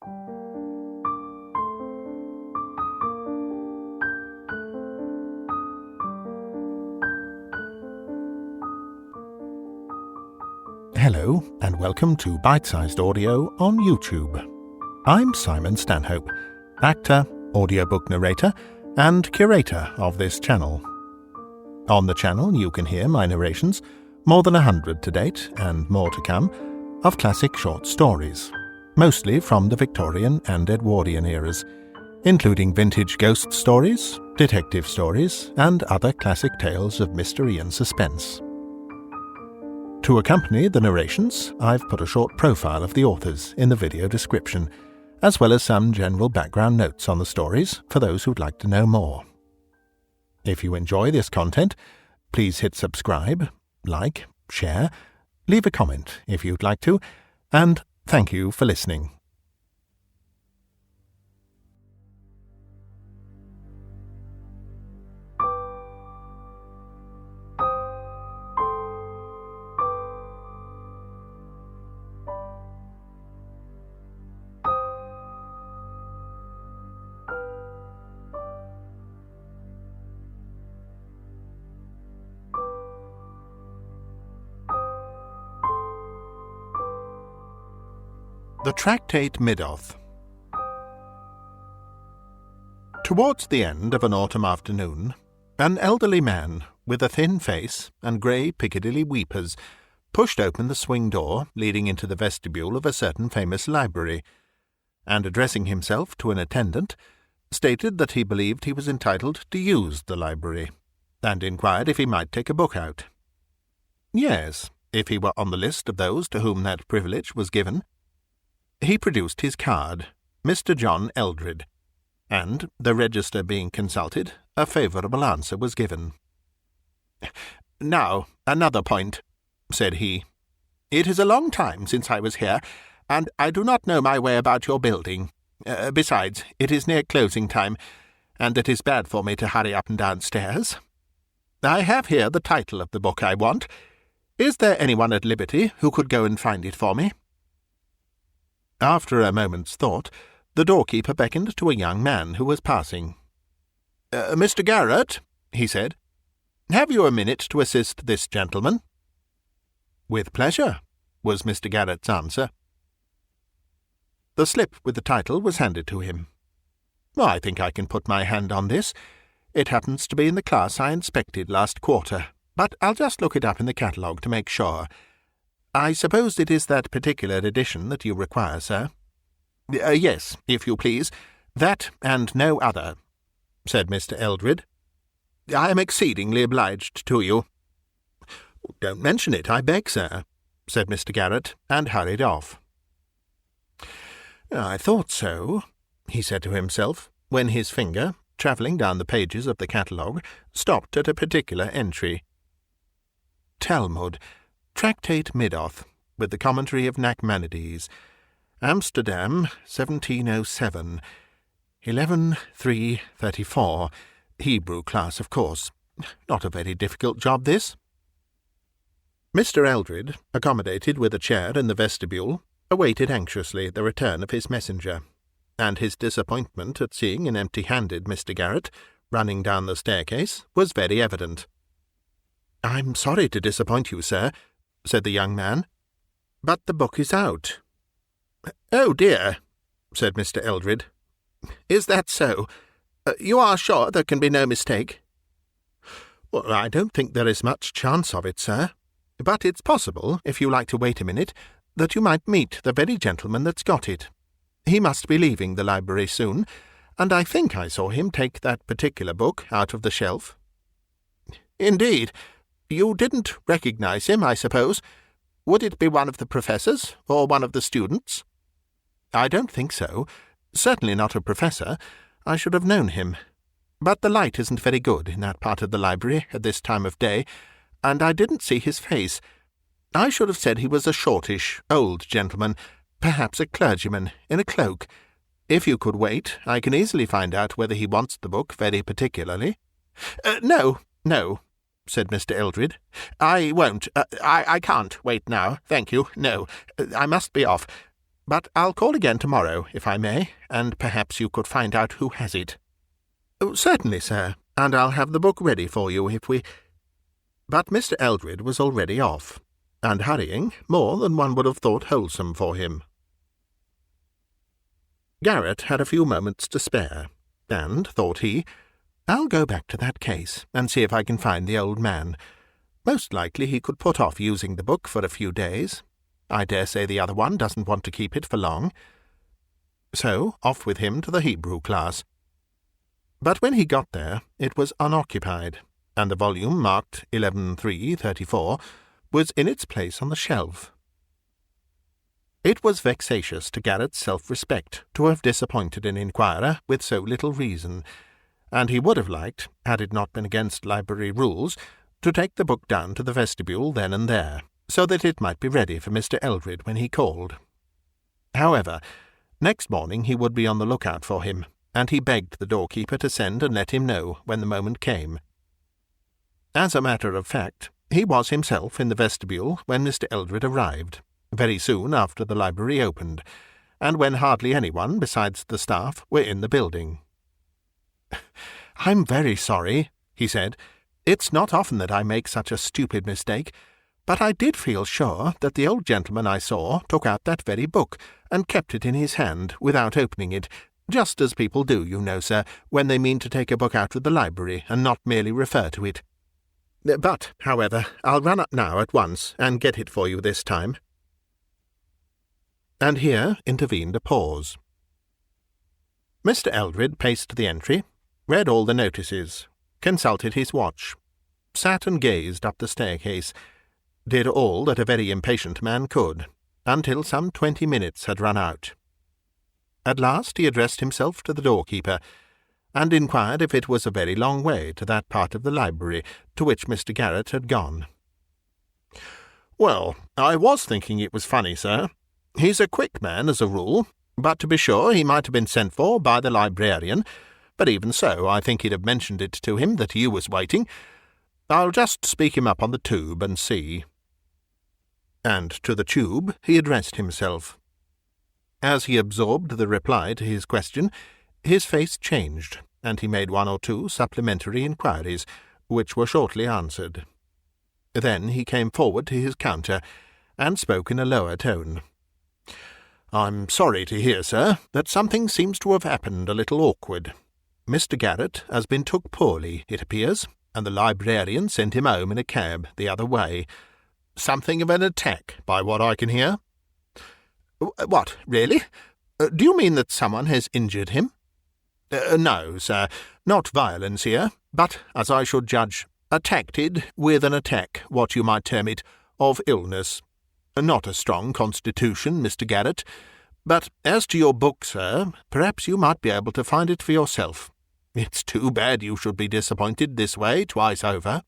Hello, and welcome to Bitesized Audio on YouTube. I'm Simon Stanhope, actor, audiobook narrator, and curator of this channel. On the channel you can hear my narrations, more than 100 to date, and more to come, of classic short stories, mostly from the Victorian and Edwardian eras, including vintage ghost stories, detective stories, and other classic tales of mystery and suspense. To accompany the narrations, I've put a short profile of the authors in the video description, as well as some general background notes on the stories for those who'd like to know more. If you enjoy this content, please hit subscribe, like, share, leave a comment if you'd like to, and thank you for listening. The Tractate Middoth. Towards the end of an autumn afternoon, an elderly man with a thin face and grey Piccadilly weepers pushed open the swing door leading into the vestibule of a certain famous library, and addressing himself to an attendant, stated that he believed he was entitled to use the library, and inquired if he might take a book out. Yes, if he were on the list of those to whom that privilege was given. He produced his card, Mr. John Eldred, and, the register being consulted, a favourable answer was given. "Now, another point," said he. "It is a long time since I was here, and I do not know my way about your building. Besides, it is near closing time, and it is bad for me to hurry up and downstairs. I have here the title of the book I want. Is there anyone at liberty who could go and find it for me?" After a moment's thought, the doorkeeper beckoned to a young man who was passing. "Mr. Garrett," he said, "have you a minute to assist this gentleman?" "With pleasure," was Mr. Garrett's answer. The slip with the title was handed to him. "I think I can put my hand on this. It happens to be in the class I inspected last quarter, but I'll just look it up in the catalogue to make sure. I suppose it is that particular edition that you require, sir?" "Yes, if you please. That and no other," said Mr. Eldred. "I am exceedingly obliged to you." "Don't mention it, I beg, sir," said Mr. Garrett, and hurried off. "I thought so," he said to himself, when his finger, travelling down the pages of the catalogue, stopped at a particular entry. Talmud, Tractate Middoth, with the commentary of Nachmanides, Amsterdam, 1707, 11.3.34, Hebrew class, of course. Not a very difficult job, this. Mr. Eldred, accommodated with a chair in the vestibule, awaited anxiously the return of his messenger, and his disappointment at seeing an empty-handed Mr. Garrett running down the staircase was very evident. "I'm sorry to disappoint you, sir," said the young man, "but the book is out." "Oh, dear," said Mr. Eldred. "Is that so? You are sure there can be no mistake?" "Well, I don't think there is much chance of it, sir. But it's possible, if you like to wait a minute, that you might meet the very gentleman that's got it. He must be leaving the library soon, and I think I saw him take that particular book out of the shelf." "Indeed. You didn't recognize him, I suppose? Would it be one of the professors, or one of the students?" "I don't think so. Certainly not a professor. I should have known him. But the light isn't very good in that part of the library at this time of day, and I didn't see his face. I should have said he was a shortish, old gentleman, perhaps a clergyman, in a cloak. If you could wait, I can easily find out whether he wants the book very particularly." No, said Mr. Eldred. "I won't. I can't wait now, thank you. No, I must be off. But I'll call again tomorrow, if I may, and perhaps you could find out who has it." "Oh, certainly, sir, and I'll have the book ready for you if we—" But Mr. Eldred was already off, and hurrying more than one would have thought wholesome for him. Garrett had a few moments to spare, and, thought he, "I'll go back to that case and see if I can find the old man. Most likely he could put off using the book for a few days. I dare say the other one doesn't want to keep it for long." So off with him to the Hebrew class. But when he got there, it was unoccupied, and the volume marked 11.3.34 was in its place on the shelf. It was vexatious to Garrett's self-respect to have disappointed an inquirer with so little reason, and he would have liked, had it not been against library rules, to take the book down to the vestibule then and there, so that it might be ready for Mr. Eldred when he called. However, next morning he would be on the lookout for him, and he begged the doorkeeper to send and let him know when the moment came. As a matter of fact, he was himself in the vestibule when Mr. Eldred arrived, very soon after the library opened, and when hardly anyone besides the staff were in the building. "I'm very sorry," he said. "It's not often that I make such a stupid mistake, but I did feel sure that the old gentleman I saw took out that very book and kept it in his hand without opening it, just as people do, you know, sir, when they mean to take a book out of the library and not merely refer to it. But, however, I'll run up now at once and get it for you this time." And here intervened a pause. Mr. Eldred paced the entry, read all the notices, consulted his watch, sat and gazed up the staircase, did all that a very impatient man could, until some 20 minutes had run out. At last he addressed himself to the doorkeeper, and inquired if it was a very long way to that part of the library to which Mr. Garrett had gone. "Well, I was thinking it was funny, sir. He's a quick man as a rule, but to be sure he might have been sent for by the librarian, but even so I think he'd have mentioned it to him that you was waiting. I'll just speak him up on the tube and see." And to the tube he addressed himself. As he absorbed the reply to his question, his face changed, and he made one or two supplementary inquiries, which were shortly answered. Then he came forward to his counter, and spoke in a lower tone. "I'm sorry to hear, sir, that something seems to have happened a little awkward. Mr. Garrett has been took poorly, it appears, and the librarian sent him home in a cab the other way. Something of an attack, by what I can hear." "What, really? Do you mean that someone has injured him?" "No, sir, not violence here, but, as I should judge, attacked with an attack, what you might term it, of illness. Not a strong constitution, Mr. Garrett, but as to your book, sir, perhaps you might be able to find it for yourself. It's too bad you should be disappointed this way twice over."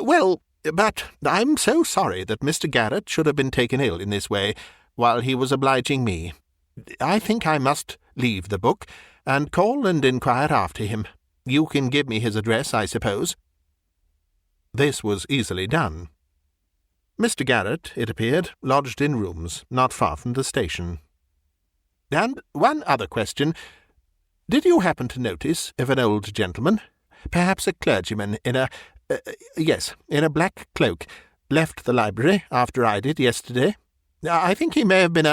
Well, but I'm so sorry that Mr. Garrett should have been taken ill in this way, while he was obliging me. I think I must leave the book, and call and inquire after him. You can give me his address, I suppose?" This was easily done. Mr. Garrett, it appeared, lodged in rooms not far from the station. "And one other question. Did you happen to notice if an old gentleman, perhaps a clergyman, in a black cloak, left the library after I did yesterday? I think he may have been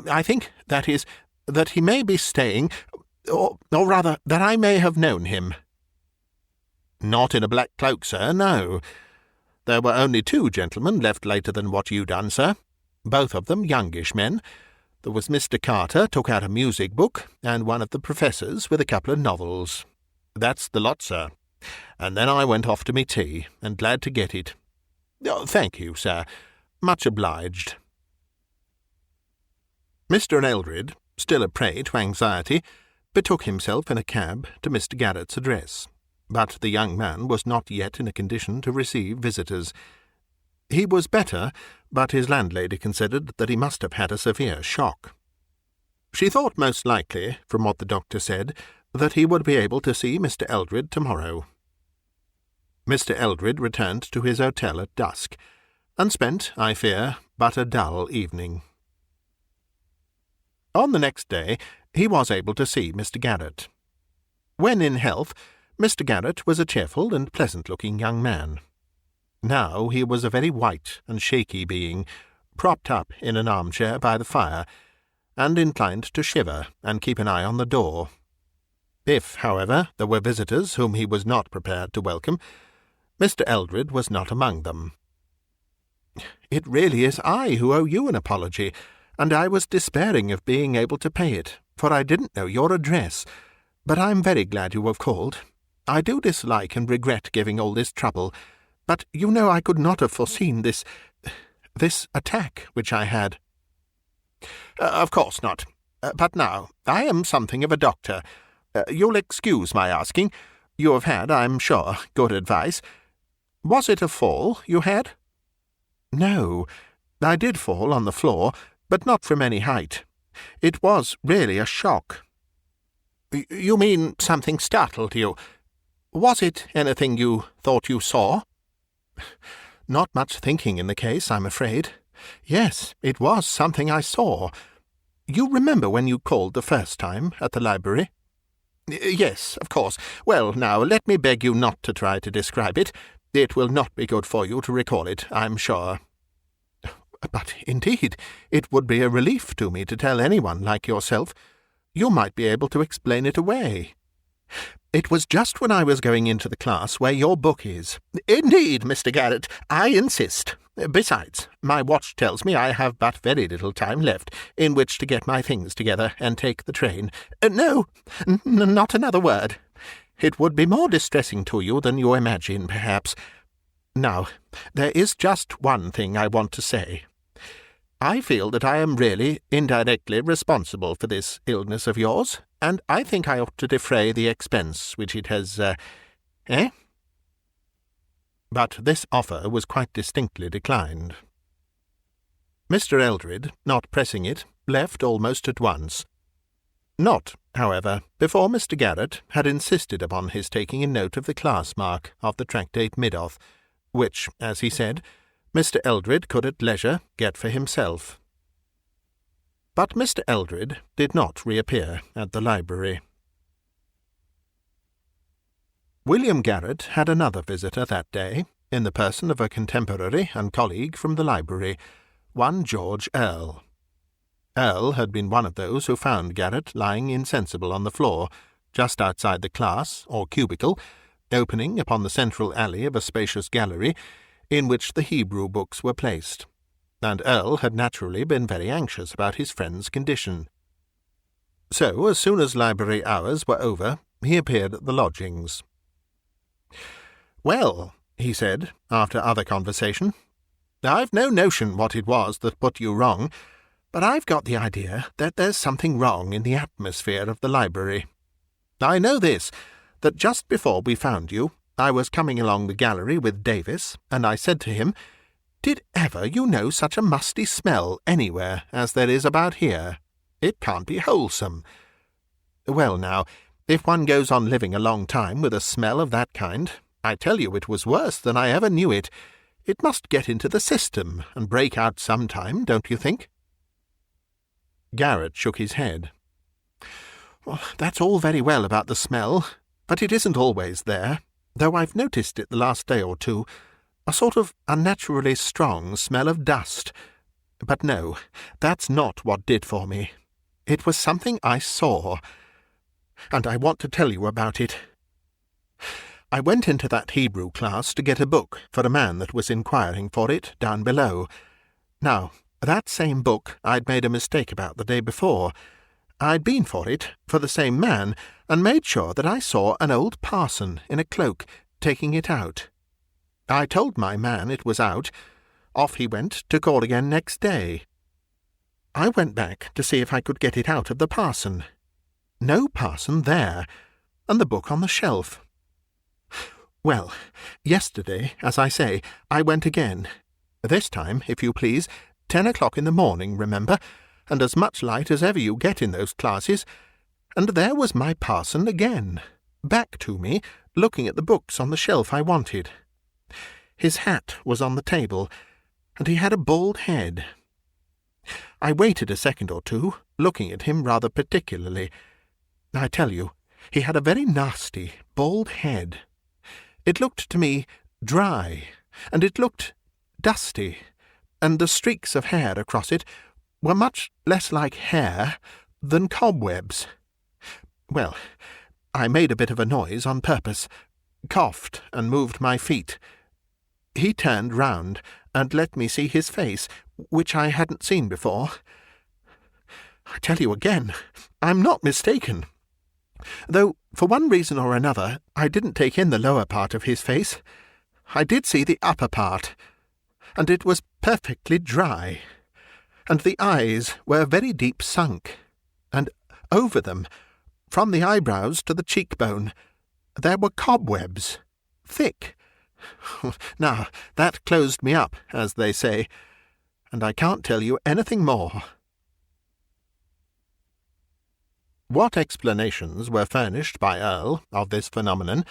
I think, that is, that he may be staying, or rather, that I may have known him." "Not in a black cloak, sir, no. There were only 2 gentlemen left later than what you done, sir, both of them youngish men. There was Mr. Carter took out a music book, and one of the professors with a couple of novels. That's the lot, sir. And then I went off to me tea, and glad to get it. Oh, thank you, sir. Much obliged." Mr. Eldred, still a prey to anxiety, betook himself in a cab to Mr. Garrett's address, but the young man was not yet in a condition to receive visitors. He was better, but his landlady considered that he must have had a severe shock. She thought most likely, from what the doctor said, that he would be able to see Mr. Eldred tomorrow. Mr. Eldred returned to his hotel at dusk, and spent, I fear, but a dull evening. On the next day he was able to see Mr. Garrett. When in health, Mr. Garrett was a cheerful and pleasant-looking young man. Now he was a very white and shaky being, propped up in an armchair by the fire, and inclined to shiver and keep an eye on the door. If, however, there were visitors whom he was not prepared to welcome, Mr. Eldred was not among them. "It really is I who owe you an apology, and I was despairing of being able to pay it, for I didn't know your address. But I'm very glad you have called. I do dislike and regret giving all this trouble, but you know I could not have foreseen this attack which I had." "Of course not. But now, I am something of a doctor. You'll excuse my asking. You have had, I'm sure, good advice. Was it a fall you had?" "No, I did fall on the floor, but not from any height. It was really a shock." "You mean something startled you? Was it anything you thought you saw?" "Not much thinking in the case, I'm afraid. Yes, it was something I saw. You remember when you called the first time at the library?" "Yes, of course. Well, now, let me beg you not to try to describe it. It will not be good for you to recall it, I'm sure." "But, indeed, it would be a relief to me to tell anyone like yourself. You might be able to explain it away." "It was just when I was going into the class where your book is." "Indeed, Mr. Garrett, I insist. Besides, my watch tells me I have but very little time left in which to get my things together and take the train. No, not another word. It would be more distressing to you than you imagine, perhaps. Now, there is just one thing I want to say. I feel that I am really indirectly responsible for this illness of yours, and I think I ought to defray the expense which it has, But this offer was quite distinctly declined. Mr. Eldred, not pressing it, left almost at once. Not, however, before Mr. Garrett had insisted upon his taking a note of the class mark of the Tractate Middoth, which, as he said, Mr. Eldred could at leisure get for himself. But Mr. Eldred did not reappear at the library. William Garrett had another visitor that day, in the person of a contemporary and colleague from the library, one George Earle. Earle had been one of those who found Garrett lying insensible on the floor, just outside the class, or cubicle, opening upon the central alley of a spacious gallery, in which the Hebrew books were placed, and Earle had naturally been very anxious about his friend's condition. So, as soon as library hours were over, he appeared at the lodgings. "Well," he said, after other conversation, "I've no notion what it was that put you wrong, but I've got the idea that there's something wrong in the atmosphere of the library. I know this, that just before we found you, I was coming along the gallery with Davis, and I said to him, 'Did ever you know such a musty smell anywhere as there is about here? It can't be wholesome.' Well, now, if one goes on living a long time with a smell of that kind, I tell you it was worse than I ever knew it. It must get into the system and break out some time, don't you think?" Garrett shook his head. "Well, that's all very well about the smell, but it isn't always there, though I've noticed it the last day or two, a sort of unnaturally strong smell of dust. But no, that's not what did for me. It was something I saw, and I want to tell you about it. I went into that Hebrew class to get a book for a man that was inquiring for it down below. Now, that same book I'd made a mistake about the day before. I'd been for it, for the same man, and made sure that I saw an old parson in a cloak taking it out. I told my man it was out. Off he went to call again next day. I went back to see if I could get it out of the parson. No parson there, and the book on the shelf. Well, yesterday, as I say, I went again. This time, if you please, 10 o'clock in the morning, remember, and as much light as ever you get in those classes, and there was my parson again, back to me, looking at the books on the shelf I wanted. His hat was on the table, and he had a bald head. I waited a second or two, looking at him rather particularly. I tell you, he had a very nasty, bald head. It looked to me dry, and it looked dusty, and the streaks of hair across it were much less like hair than cobwebs. Well, I made a bit of a noise on purpose, coughed and moved my feet. He turned round and let me see his face, which I hadn't seen before. I tell you again, I'm not mistaken. Though, for one reason or another, I didn't take in the lower part of his face. I did see the upper part, and it was perfectly dry, and the eyes were very deep sunk, and over them, from the eyebrows to the cheekbone, there were cobwebs, thick. Now, that closed me up, as they say, and I can't tell you anything more. What explanations were furnished by Earl of this phenomenon,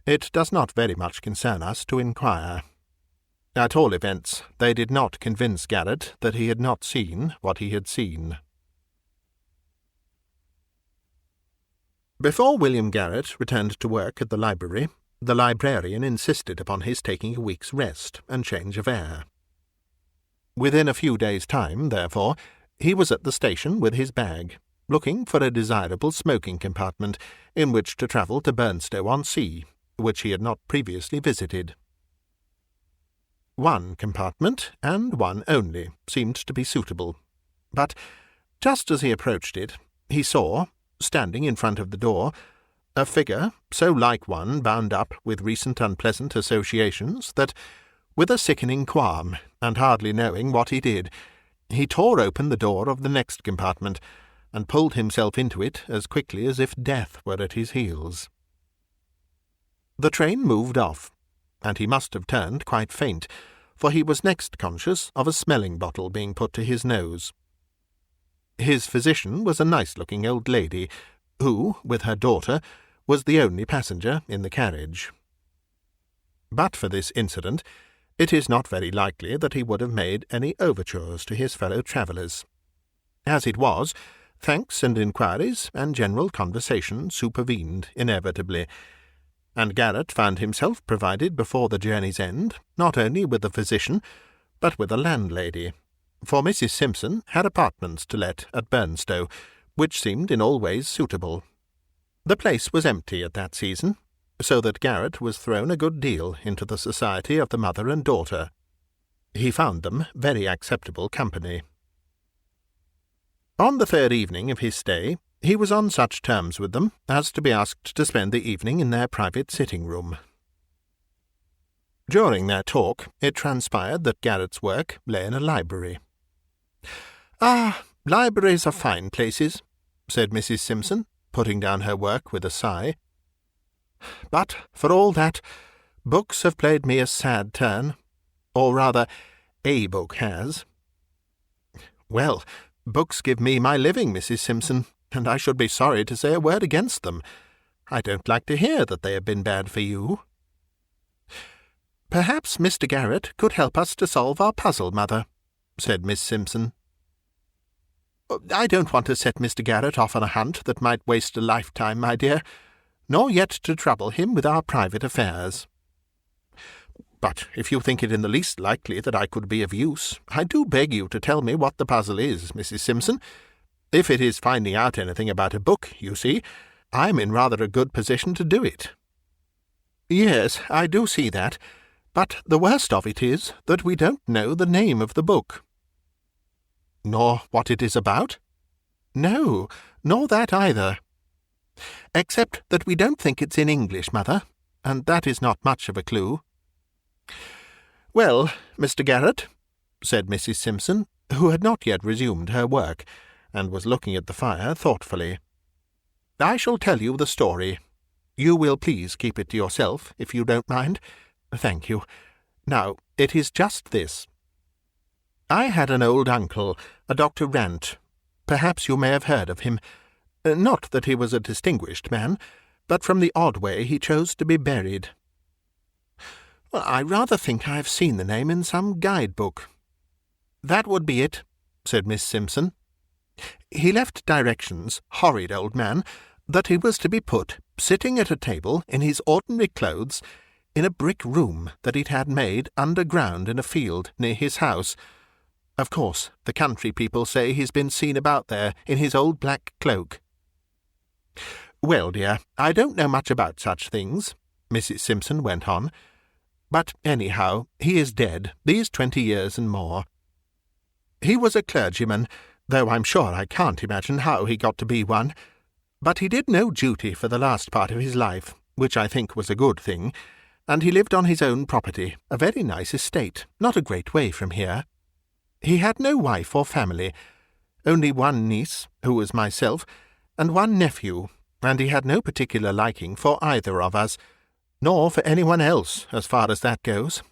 it does not very much concern us to inquire. At all events, they did not convince Garrett that he had not seen what he had seen. Before William Garrett returned to work at the library, the librarian insisted upon his taking a week's rest and change of air. Within a few days' time, therefore, he was at the station with his bag, looking for a desirable smoking compartment in which to travel to Burnstow-on-Sea, which he had not previously visited. One compartment, and one only, seemed to be suitable, but just as he approached it, he saw, standing in front of the door, a figure so like one bound up with recent unpleasant associations that, with a sickening qualm, and hardly knowing what he did, he tore open the door of the next compartment, and pulled himself into it as quickly as if death were at his heels. The train moved off, and he must have turned quite faint, for he was next conscious of a smelling bottle being put to his nose. His physician was a nice-looking old lady, who, with her daughter, was the only passenger in the carriage. But for this incident, it is not very likely that he would have made any overtures to his fellow travellers. As it was, thanks and inquiries and general conversation supervened inevitably, and Garrett found himself provided before the journey's end not only with a physician, but with a landlady, for Mrs. Simpson had apartments to let at Burnstow, which seemed in all ways suitable. The place was empty at that season, so that Garrett was thrown a good deal into the society of the mother and daughter. He found them very acceptable company. On the third evening of his stay, he was on such terms with them as to be asked to spend the evening in their private sitting-room. During their talk, it transpired that Garrett's work lay in a library. "Ah, libraries are fine places," said Mrs. Simpson, putting down her work with a sigh. "But, for all that, books have played me a sad turn. Or rather, a book has." "Well, books give me my living, Mrs. Simpson, and I should be sorry to say a word against them. I don't like to hear that they have been bad for you." "Perhaps Mr. Garrett could help us to solve our puzzle, Mother," said Miss Simpson. "I don't want to set Mr. Garrett off on a hunt that might waste a lifetime, my dear, nor yet to trouble him with our private affairs. But if you think it in the least likely that I could be of use, I do beg you to tell me what the puzzle is, Mrs. Simpson. If it is finding out anything about a book, you see, I'm in rather a good position to do it." "Yes, I do see that, but the worst of it is that we don't know the name of the book." "Nor what it is about?" "No, nor that either. Except that we don't think it's in English, Mother, and that is not much of a clue." "Well, Mr. Garrett," said Mrs. Simpson, who had not yet resumed her work, and was looking at the fire thoughtfully, "I shall tell you the story. You will please keep it to yourself, if you don't mind. Thank you. Now, it is just this. I had an old uncle, a Dr. Rant. Perhaps you may have heard of him. Not that he was a distinguished man, but from the odd way he chose to be buried. I rather think I have seen the name in some guide-book." "That would be it," said Miss Simpson. "He left directions, horrid old man, that he was to be put, sitting at a table in his ordinary clothes, in a brick room that he'd had made underground in a field near his house. Of course, the country people say he's been seen about there in his old black cloak." "Well, dear, I don't know much about such things," Mrs. Simpson went on. "But anyhow, he is dead these 20 years and more. He was a clergyman, though I'm sure I can't imagine how he got to be one. But he did no duty for the last part of his life, which I think was a good thing, and he lived on his own property, a very nice estate, not a great way from here. He had no wife or family, only one niece, who was myself, and one nephew, and he had no particular liking for either of us, nor for anyone else, as far as that goes.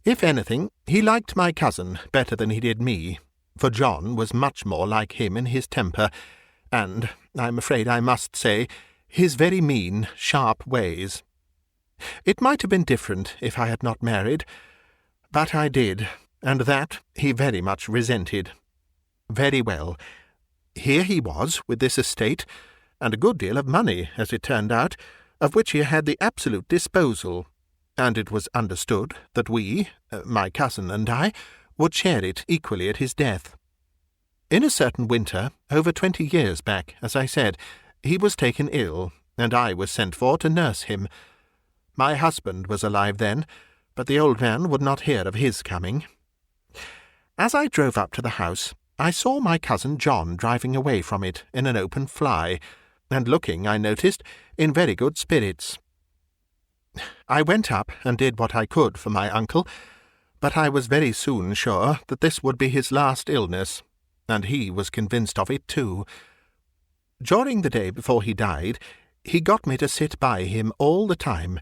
If anything, he liked my cousin better than he did me, for John was much more like him in his temper, and, I'm afraid I must say, his very mean, sharp ways. It might have been different if I had not married, but I did, and that he very much resented. Very well. Here he was, with this estate, and a good deal of money, as it turned out, of which he had the absolute disposal, and it was understood that we, my cousin and I, would share it equally at his death. In a certain winter, over 20 years back, as I said, he was taken ill, and I was sent for to nurse him. My husband was alive then, but the old man would not hear of his coming. As I drove up to the house, I saw my cousin John driving away from it in an open fly, and looking, I noticed, in very good spirits. I went up and did what I could for my uncle, but I was very soon sure that this would be his last illness, and he was convinced of it too. During the day before he died, he got me to sit by him all the time,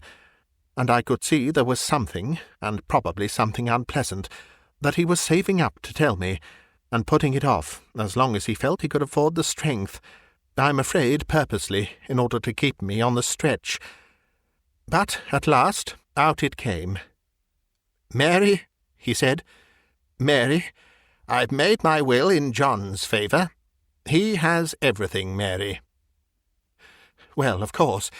and I could see there was something, and probably something unpleasant, that he was saving up to tell me, and putting it off as long as he felt he could afford the strength, I'm afraid purposely, in order to keep me on the stretch. But at last out it came. "Mary," he said, "Mary, I've made my will in John's favour. He has everything, Mary." Well, of course,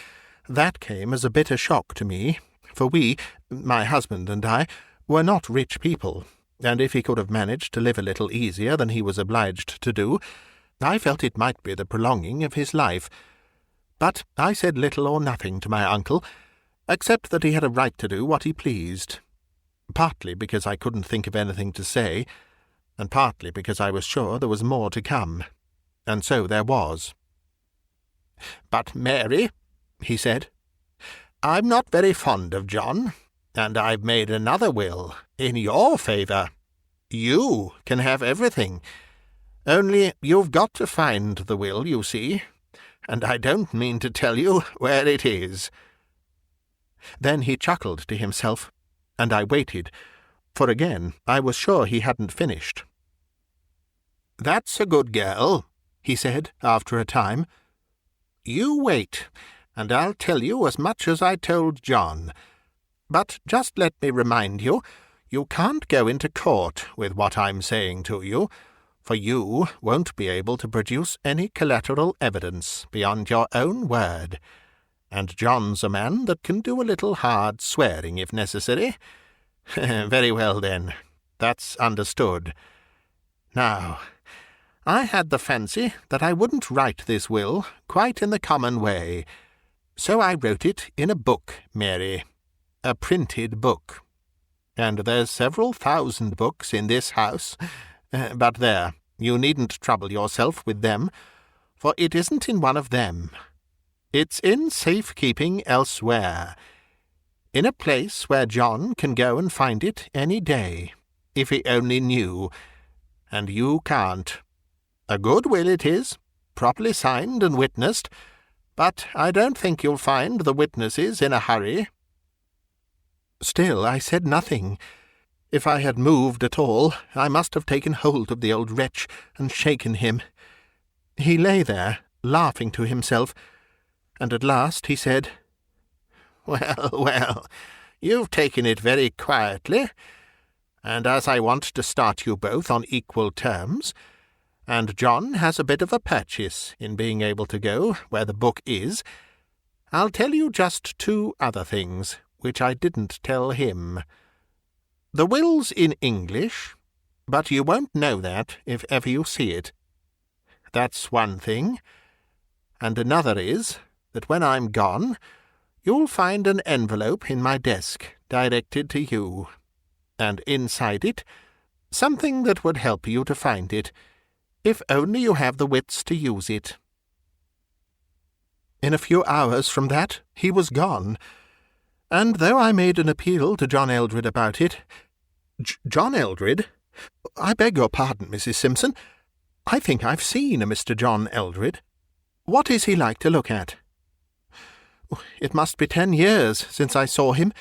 that came as a bitter shock to me, for we, my husband and I, were not rich people, and if he could have managed to live a little easier than he was obliged to do, I felt it might be the prolonging of his life. But I said little or nothing to my uncle, except that he had a right to do what he pleased, partly because I couldn't think of anything to say, and partly because I was sure there was more to come, and so there was. "But, Mary," he said, "I'm not very fond of John, and I've made another will in your favour. You can have everything. Only you've got to find the will, you see, and I don't mean to tell you where it is." Then he chuckled to himself, and I waited, for again I was sure he hadn't finished. "That's a good girl," he said after a time. "You wait, and I'll tell you as much as I told John. But just let me remind you, you can't go into court with what I'm saying to you, for you won't be able to produce any collateral evidence beyond your own word, and John's a man that can do a little hard swearing if necessary. Very well, then, that's understood. Now, I had the fancy that I wouldn't write this will quite in the common way, so I wrote it in a book, Mary, a printed book. And there's several thousand books in this house, but there, you needn't trouble yourself with them, for it isn't in one of them. It's in safe-keeping elsewhere, in a place where John can go and find it any day, if he only knew, and you can't. A good will it is, properly signed and witnessed, but I don't think you'll find the witnesses in a hurry." Still I said nothing. If I had moved at all, I must have taken hold of the old wretch and shaken him. He lay there, laughing to himself, and at last he said, "Well, well, you've taken it very quietly. and as I want to start you both on equal terms, and John has a bit of a purchase in being able to go where the book is, I'll tell you just 2 other things, which I didn't tell him. The will's in English, but you won't know that if ever you see it. That's one thing. And another is that when I'm gone, you'll find an envelope in my desk directed to you, and inside it something that would help you to find it, if only you have the wits to use it." In a few hours from that he was gone, and though I made an appeal to John Eldred about it— "John Eldred? I beg your pardon, Mrs. Simpson. I think I've seen a Mr. John Eldred. What is he like to look at?" "It must be 10 years since I saw him.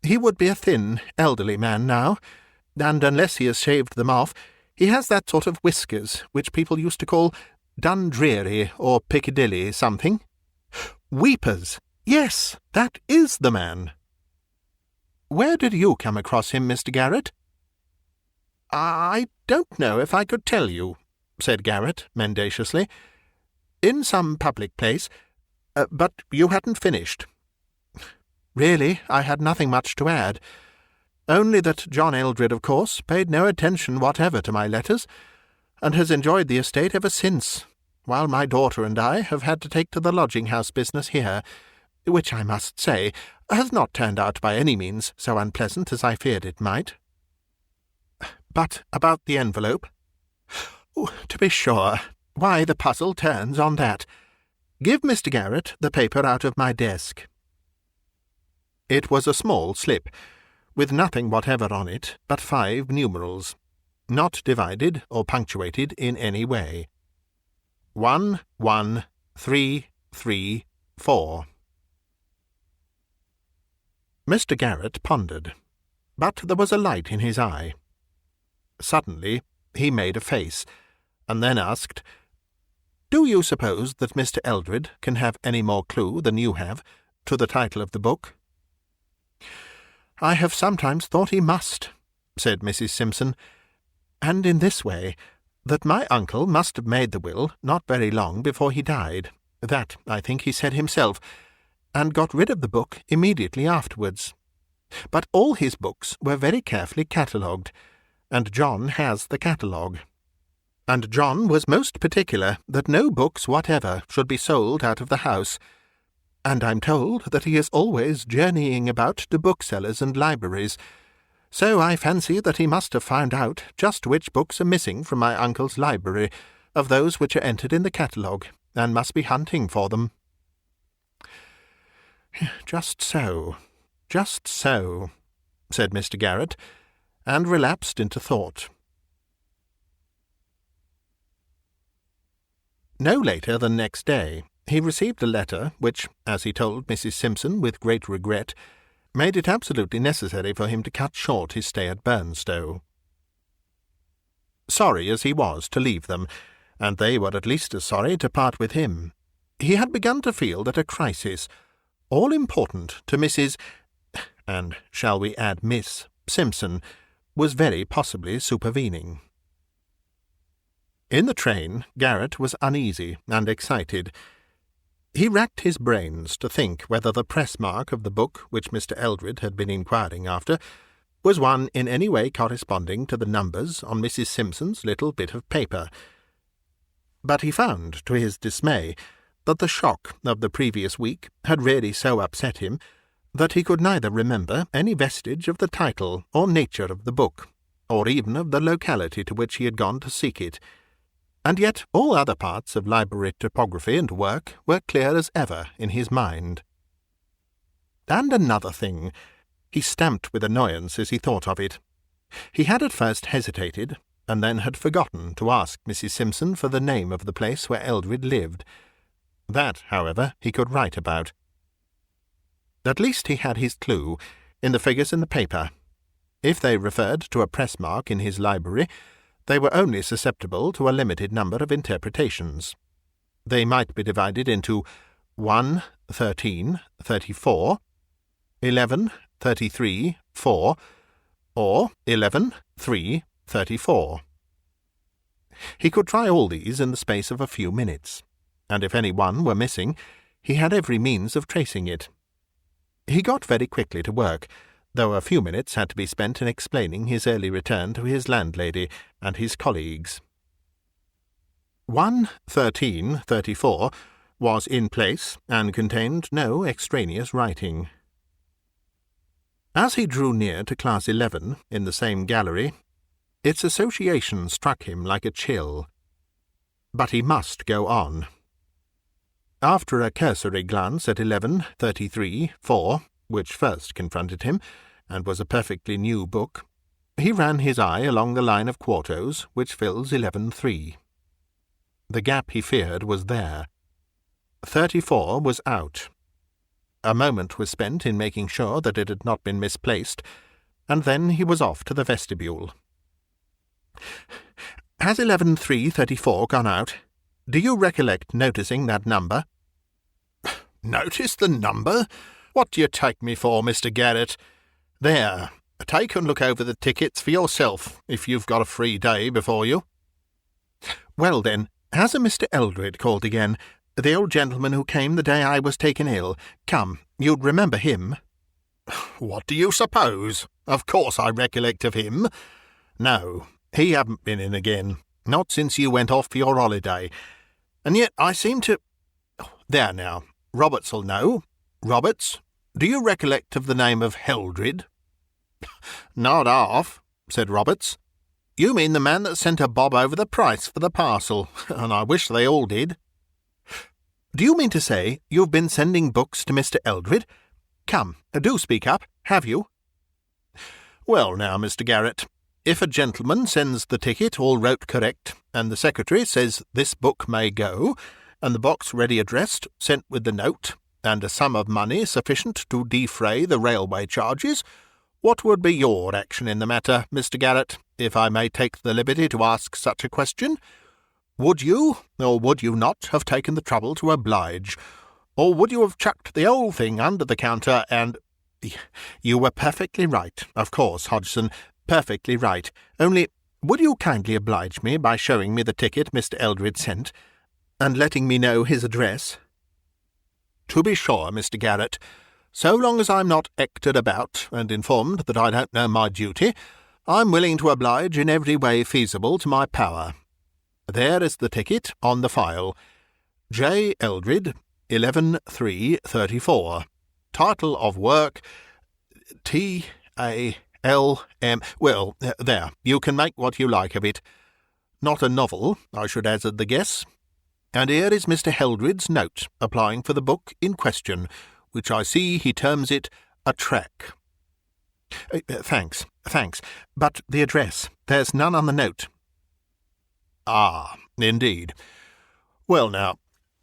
He would be a thin, elderly man now, and unless he has shaved them off, he has that sort of whiskers which people used to call Dundreary or Piccadilly something. Weepers! Yes, that is the man." "Where did you come across him, Mr. Garrett?" "I don't know if I could tell you," said Garrett mendaciously. "In some public place, but you hadn't finished." "Really, I had nothing much to add. Only that John Eldred, of course, paid no attention whatever to my letters, and has enjoyed the estate ever since, while my daughter and I have had to take to the lodging-house business here, which, I must say, has not turned out by any means so unpleasant as I feared it might." "But about the envelope?" "To be sure. Why, the puzzle turns on that. Give Mr. Garrett the paper out of my desk." It was a small slip, with nothing whatever on it but 5 numerals, not divided or punctuated in any way. 1, 1, 3, 3, 4. Mr. Garrett pondered, but there was a light in his eye. Suddenly he made a face, and then asked, "Do you suppose that Mr. Eldred can have any more clue than you have to the title of the book?" "I have sometimes thought he must," said Mrs. Simpson, "and in this way, that my uncle must have made the will not very long before he died. That, I think, he said himself, and got rid of the book immediately afterwards. But all his books were very carefully catalogued, and John has the catalogue. And John was most particular that no books whatever should be sold out of the house, and I'm told that he is always journeying about to booksellers and libraries, so I fancy that he must have found out just which books are missing from my uncle's library of those which are entered in the catalogue, and must be hunting for them." Just so, said Mr. Garrett, and relapsed into thought. No later than next day he received a letter which, as he told Mrs. Simpson with great regret, made it absolutely necessary for him to cut short his stay at Burnstow. Sorry as he was to leave them, and they were at least as sorry to part with him, he had begun to feel that a crisis, all important to Mrs. and shall we add Miss Simpson, was very possibly supervening. In the train, Garrett was uneasy and excited. He racked his brains to think whether the press mark of the book which Mr. Eldred had been inquiring after was one in any way corresponding to the numbers on Mrs. Simpson's little bit of paper. But he found, to his dismay, that the shock of the previous week had really so upset him that he could neither remember any vestige of the title or nature of the book, or even of the locality to which he had gone to seek it, and yet all other parts of library topography and work were clear as ever in his mind. And another thing, he stamped with annoyance as he thought of it. He had at first hesitated, and then had forgotten to ask Mrs. Simpson for the name of the place where Eldred lived. That, however, he could write about. At least he had his clue in the figures in the paper. If they referred to a press mark in his library, they were only susceptible to a limited number of interpretations. They might be divided into 1, 13, 34, 11, 33, 4, or 11-3-34. He could try all these in the space of a few minutes, and if any one were missing, he had every means of tracing it. He got very quickly to work, though a few minutes had to be spent in explaining his early return to his landlady and his colleagues. 1-13-34 was in place and contained no extraneous writing. As he drew near to Class 11 in the same gallery, its association struck him like a chill. But he must go on. After a cursory glance at 11-33-4, which first confronted him, and was a perfectly new book, he ran his eye along the line of quartos which fills 11-3. The gap he feared was there. 34 was out. A moment was spent in making sure that it had not been misplaced, and then he was off to the vestibule. "Has 11-3-34 gone out? Do you recollect noticing that number?" "Notice the number? What do you take me for, Mr. Garrett? There, take and look over the tickets for yourself, if you've got a free day before you." "Well, then, has a Mr. Eldred called again? The old gentleman who came the day I was taken ill. Come, you'd remember him." "What do you suppose? Of course I recollect of him. No, he haven't been in again, not since you went off for your holiday. And yet I seem to— There now, Roberts'll know. Roberts, do you recollect of the name of Heldred?" "Not half," said Roberts. "You mean the man that sent a bob over the price for the parcel, and I wish they all did." "Do you mean to say you've been sending books to Mr. Eldred? Come, do speak up, have you?" "Well now, Mr. Garrett, if a gentleman sends the ticket all wrote correct, and the secretary says this book may go, and the box ready addressed, sent with the note, and a sum of money sufficient to defray the railway charges, what would be your action in the matter, Mr. Garrett, if I may take the liberty to ask such a question? Would you, or would you not, have taken the trouble to oblige? Or would you have chucked the whole thing under the counter and— You were perfectly right, of course, Hodgson, perfectly right. Only, would you kindly oblige me by showing me the ticket Mr. Eldred sent, and letting me know his address?" "To be sure, Mr. Garrett. So long as I'm not hectored about and informed that I don't know my duty, I'm willing to oblige in every way feasible to my power. There is the ticket on the file. J. Eldred, 11-3-34. Title of work, T.A.L.M. Well, there, you can make what you like of it. Not a novel, I should hazard the guess. And here is Mr. Heldred's note applying for the book in question, which I see he terms it a tract." Thanks. But the address, there's none on the note." "Ah, indeed. Well now,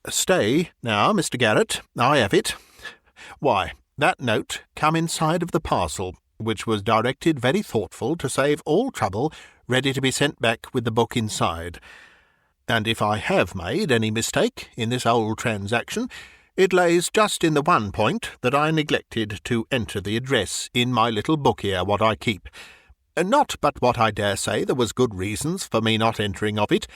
stay now, Mr. Garrett, I have it. Why, that note come inside of the parcel, which was directed very thoughtful to save all trouble, ready to be sent back with the book inside. And if I have made any mistake in this old transaction, it lays just in the one point that I neglected to enter the address in my little book here what I keep. Not but what I dare say there was good reasons for me not entering of it.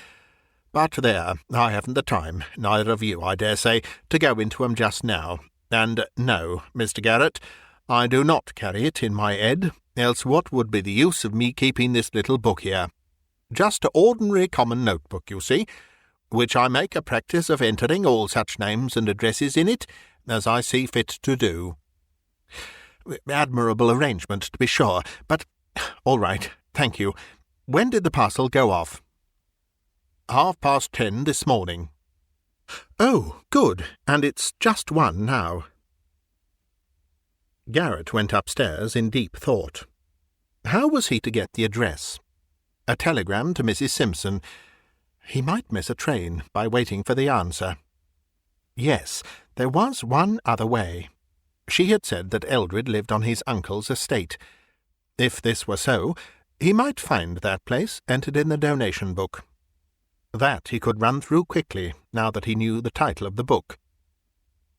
But there, I haven't the time, neither of you, I dare say, to go into 'em just now. And no, Mr. Garrett, I do not carry it in my head, else what would be the use of me keeping this little book here? Just a ordinary common notebook, you see, which I make a practice of entering all such names and addresses in it as I see fit to do." "Admirable arrangement, to be sure, but— All right, thank you. When did the parcel go off?" 10:30 this morning." "Oh, good, and it's just 1 now." Garrett went upstairs in deep thought. How was he to get the address? A telegram to Mrs. Simpson. He might miss a train by waiting for the answer. Yes, there was one other way. She had said that Eldred lived on his uncle's estate. If this were so, he might find that place entered in the donation book. That he could run through quickly, now that he knew the title of the book.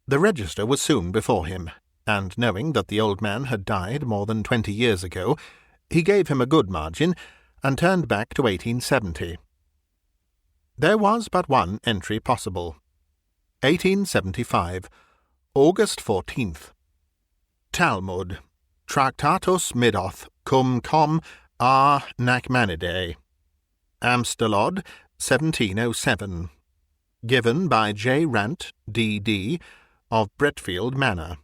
The register was soon before him, and knowing that the old man had died more than 20 years ago, He gave him a good margin, and turned back to 1870. There was but one entry possible. 1875, August 14th. Talmud, Tractatus Middoth, cum com a Nachmanidae. Amstelod, 1707. Given by J. Rant, D.D., of Bretfield Manor.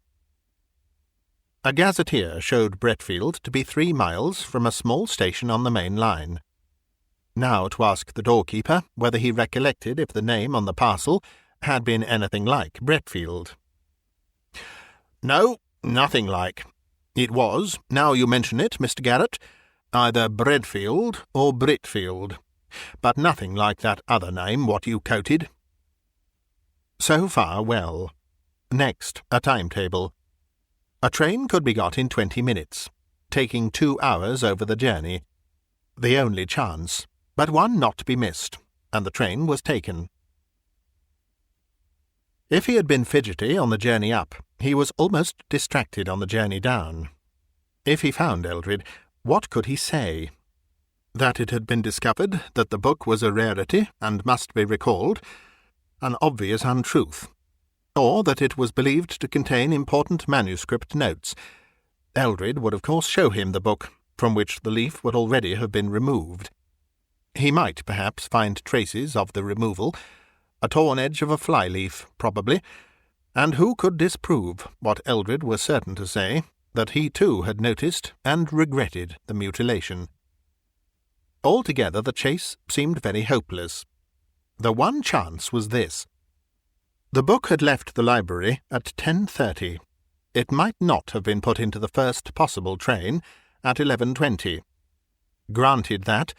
A gazetteer showed Bretfield to be 3 miles from a small station on the main line. Now to ask the doorkeeper whether he recollected if the name on the parcel had been anything like Bretfield. No, nothing like. It was, now you mention it, Mr. Garrett, either Bredfield or Britfield, but nothing like that other name what you quoted. So far, well. Next, a timetable. A train could be got in 20 minutes, taking 2 hours over the journey. The only chance, but one not to be missed, and the train was taken. If he had been fidgety on the journey up, he was almost distracted on the journey down. If he found Eldred, what could he say? That it had been discovered that the book was a rarity and must be recalled, an obvious untruth, or that it was believed to contain important manuscript notes. Eldred would of course show him the book, from which the leaf would already have been removed. He might perhaps find traces of the removal, a torn edge of a fly-leaf, probably, and who could disprove what Eldred was certain to say, that he too had noticed and regretted the mutilation. Altogether the chase seemed very hopeless. The one chance was this. The book had left the library at 10:30. It might not have been put into the first possible train at 11:20. Granted that,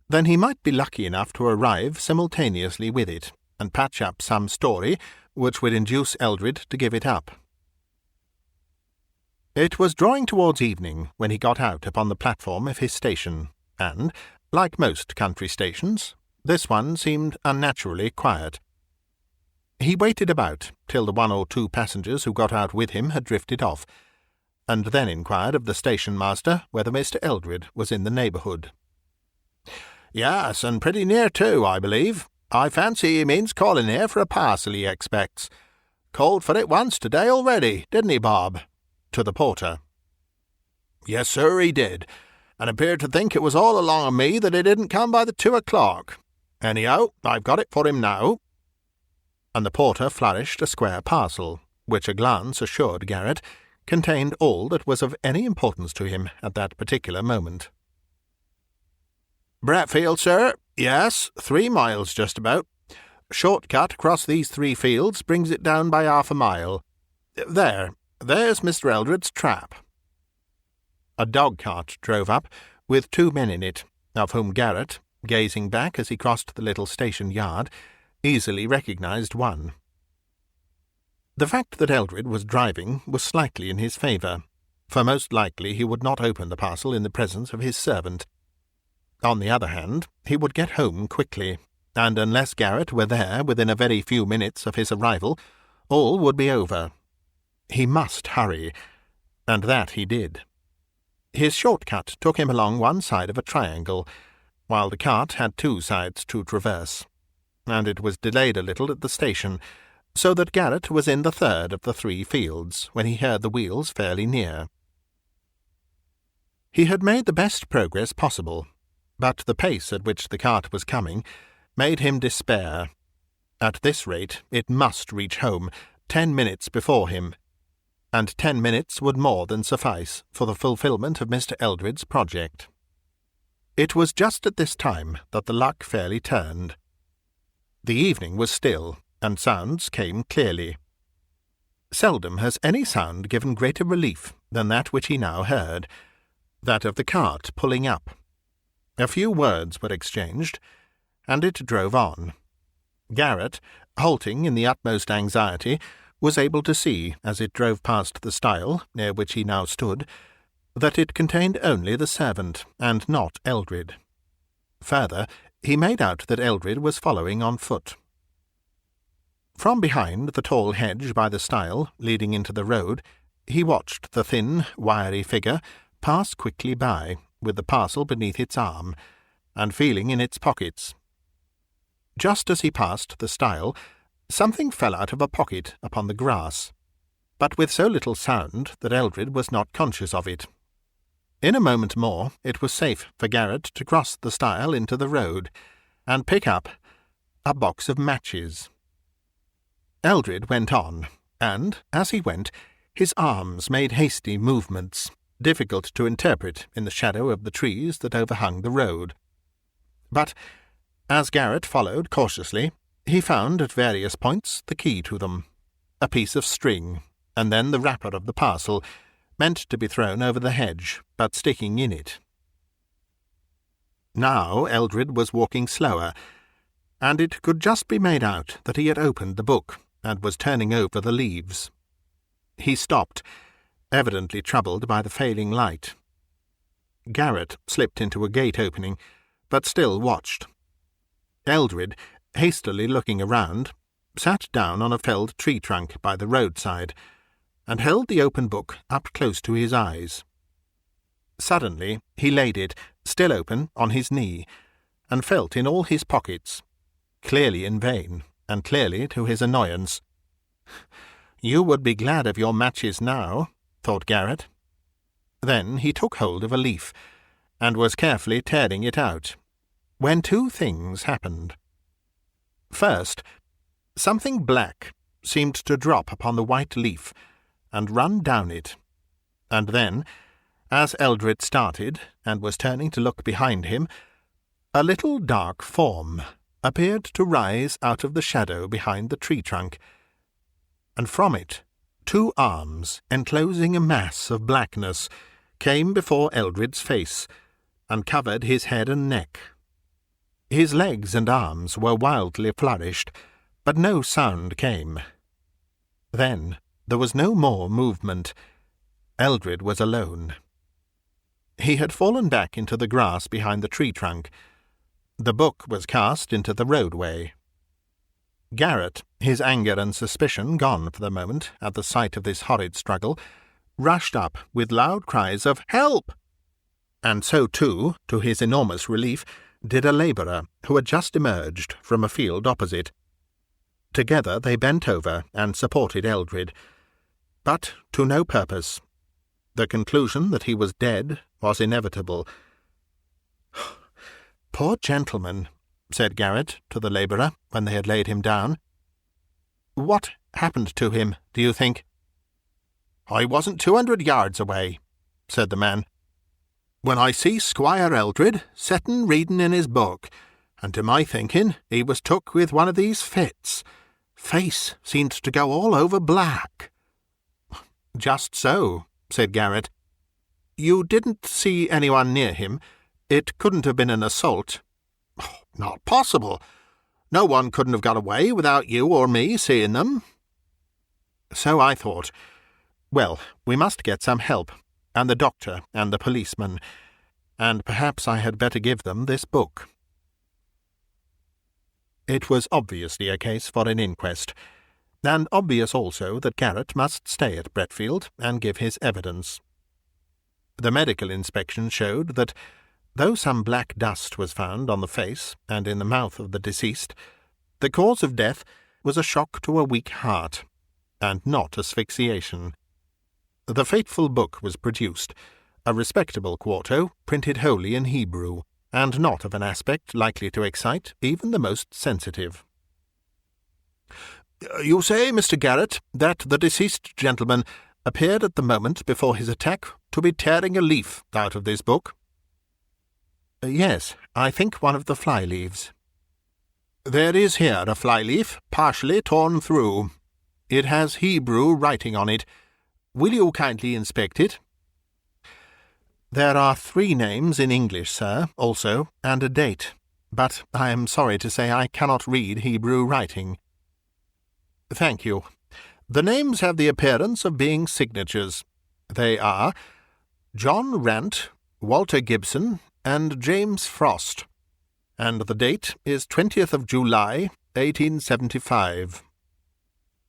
then he might be lucky enough to arrive simultaneously with it, and patch up some story which would induce Eldred to give it up. It was drawing towards evening when he got out upon the platform of his station, and, like most country stations, this one seemed unnaturally quiet. He waited about till the 1 or 2 passengers who got out with him had drifted off, and then inquired of the station-master whether Mr. Eldred was in the neighbourhood. "Yes, and pretty near too, I believe. I fancy he means calling here for a parcel he expects. Called for it once to-day already, didn't he, Bob?" to the porter. "Yes, sir, he did, and appeared to think it was all along of me that he didn't come by the 2 o'clock. Anyhow, I've got it for him now." And the porter flourished a square parcel, which a glance assured Garrett contained all that was of any importance to him at that particular moment. "Bretfield, sir? Yes, 3 miles just about. Short cut across these 3 fields brings it down by half a mile. There's Mr. Eldred's trap." A dog-cart drove up, with 2 men in it, of whom Garrett, gazing back as he crossed the little station yard, easily recognized one. The fact that Eldred was driving was slightly in his favour, for most likely he would not open the parcel in the presence of his servant. On the other hand, he would get home quickly, and unless Garrett were there within a very few minutes of his arrival, all would be over. He must hurry, and that he did. His short-cut took him along one side of a triangle, while the cart had 2 sides to traverse, and it was delayed a little at the station, so that Garrett was in the 3rd of the 3 fields when he heard the wheels fairly near. He had made the best progress possible, but the pace at which the cart was coming made him despair. At this rate it must reach home 10 minutes before him, and 10 minutes would more than suffice for the fulfilment of Mr. Eldred's project. It was just at this time that the luck fairly turned. The evening was still, and sounds came clearly. Seldom has any sound given greater relief than that which he now heard, that of the cart pulling up. A few words were exchanged, and it drove on. Garrett, halting in the utmost anxiety, was able to see, as it drove past the stile near which he now stood, that it contained only the servant, and not Eldred. Further, he made out that Eldred was following on foot. From behind the tall hedge by the stile leading into the road, he watched the thin, wiry figure pass quickly by, with the parcel beneath its arm, and feeling in its pockets. Just as he passed the stile, something fell out of a pocket upon the grass, but with so little sound that Eldred was not conscious of it. In a moment more it was safe for Garrett to cross the stile into the road, and pick up a box of matches. Eldred went on, and, as he went, his arms made hasty movements, difficult to interpret in the shadow of the trees that overhung the road. But, as Garrett followed cautiously, he found at various points the key to them, a piece of string, and then the wrapper of the parcel, meant to be thrown over the hedge, but sticking in it. Now Eldred was walking slower, and it could just be made out that he had opened the book and was turning over the leaves. He stopped, evidently troubled by the failing light. Garrett slipped into a gate opening, but still watched. Eldred, hastily looking around, sat down on a felled tree trunk by the roadside, and held the open book up close to his eyes. Suddenly he laid it, still open, on his knee, and felt in all his pockets, clearly in vain, and clearly to his annoyance. "You would be glad of your matches now," thought Garrett. Then he took hold of a leaf, and was carefully tearing it out, when two things happened. First, something black seemed to drop upon the white leaf, and run down it, and then, as Eldred started, and was turning to look behind him, a little dark form appeared to rise out of the shadow behind the tree-trunk, and from it 2 arms, enclosing a mass of blackness, came before Eldred's face, and covered his head and neck. His legs and arms were wildly flourished, but no sound came. Then there was no more movement. Eldred was alone. He had fallen back into the grass behind the tree-trunk. The book was cast into the roadway. Garrett, his anger and suspicion gone for the moment at the sight of this horrid struggle, rushed up with loud cries of "Help!" And so too, to his enormous relief, did a labourer who had just emerged from a field opposite. Together they bent over and supported Eldred, but to no purpose. The conclusion that he was dead was inevitable. "Poor gentleman," said Garrett to the labourer when they had laid him down. "What happened to him, do you think?" "I wasn't 200 yards away," said the man, "when I see Squire Eldred settin' reading in his book, and to my thinking he was took with one of these fits. Face seemed to go all over black." "Just so," said Garrett. "You didn't see anyone near him. It couldn't have been an assault." "Not possible. No one couldn't have got away without you or me seeing them." "So I thought. Well, we must get some help, and the doctor and the policeman, and perhaps I had better give them this book." It was obviously a case for an inquest, and obvious also that Garrett must stay at Bretfield and give his evidence. The medical inspection showed that, though some black dust was found on the face and in the mouth of the deceased, the cause of death was a shock to a weak heart, and not asphyxiation. The fateful book was produced, a respectable quarto, printed wholly in Hebrew, and not of an aspect likely to excite even the most sensitive. "You say, Mr. Garrett, that the deceased gentleman appeared at the moment before his attack to be tearing a leaf out of this book?" "Yes, I think one of the fly-leaves." "There is here a fly-leaf, partially torn through. It has Hebrew writing on it. Will you kindly inspect it?" "There are 3 names in English, sir, also, and a date, but I am sorry to say I cannot read Hebrew writing." "Thank you. The names have the appearance of being signatures. They are John Rant, Walter Gibson, and James Frost, and the date is 20th of July, 1875.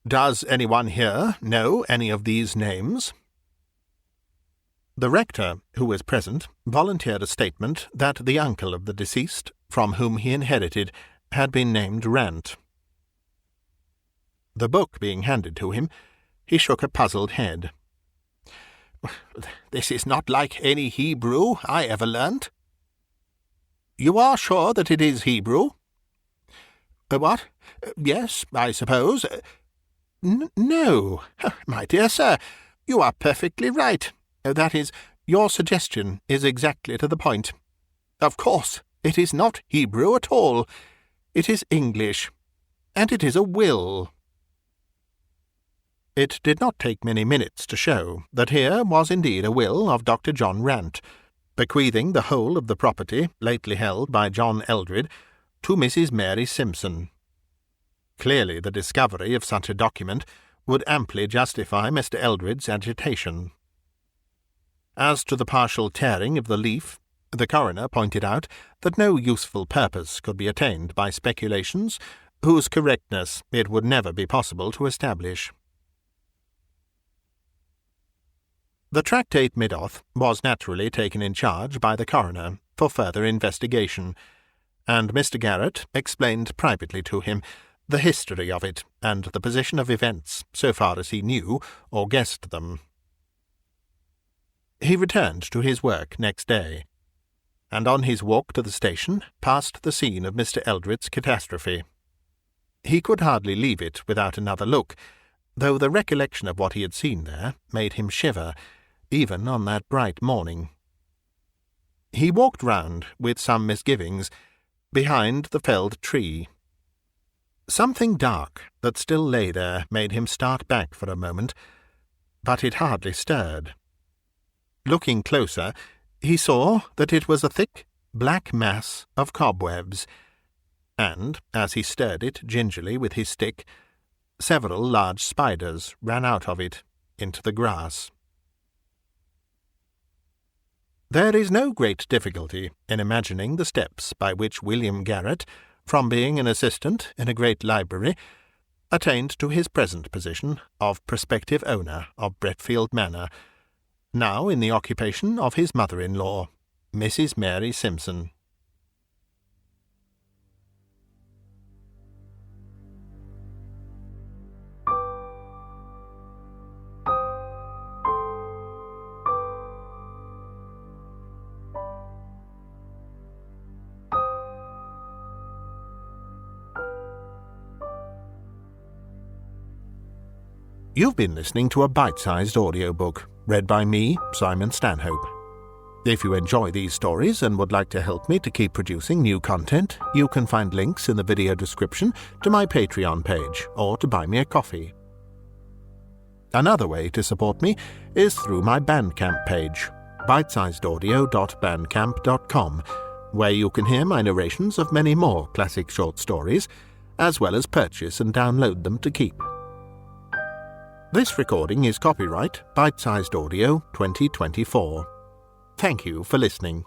Does anyone here know any of these names?" The rector, who was present, volunteered a statement that the uncle of the deceased, from whom he inherited, had been named Rant. The book being handed to him, he shook a puzzled head. "This is not like any Hebrew I ever learnt." "You are sure that it is Hebrew?" "What? Yes, I suppose. No, my dear sir, you are perfectly right. That is, your suggestion is exactly to the point. Of course, it is not Hebrew at all. It is English, and it is a will." It did not take many minutes to show that here was indeed a will of Dr. John Rant, bequeathing the whole of the property lately held by John Eldred to Mrs. Mary Simpson. Clearly the discovery of such a document would amply justify Mr. Eldred's agitation. As to the partial tearing of the leaf, the coroner pointed out that no useful purpose could be attained by speculations whose correctness it would never be possible to establish. The Tractate Middoth was naturally taken in charge by the coroner for further investigation, and Mr. Garrett explained privately to him the history of it and the position of events, so far as he knew or guessed them. He returned to his work next day, and on his walk to the station passed the scene of Mr. Eldred's catastrophe. He could hardly leave it without another look, though the recollection of what he had seen there made him shiver, even on that bright morning. He walked round, with some misgivings, behind the felled tree. Something dark that still lay there made him start back for a moment, but it hardly stirred. Looking closer, he saw that it was a thick, black mass of cobwebs, and, as he stirred it gingerly with his stick, several large spiders ran out of it into the grass. There is no great difficulty in imagining the steps by which William Garrett, from being an assistant in a great library, attained to his present position of prospective owner of Bretfield Manor, now in the occupation of his mother-in-law, Mrs. Mary Simpson. You've been listening to a bite-sized audiobook, read by me, Simon Stanhope. If you enjoy these stories and would like to help me to keep producing new content, you can find links in the video description to my Patreon page or to buy me a coffee. Another way to support me is through my Bandcamp page, bitesizedaudio.bandcamp.com, where you can hear my narrations of many more classic short stories, as well as purchase and download them to keep. This recording is copyright Bitesized Audio 2024. Thank you for listening.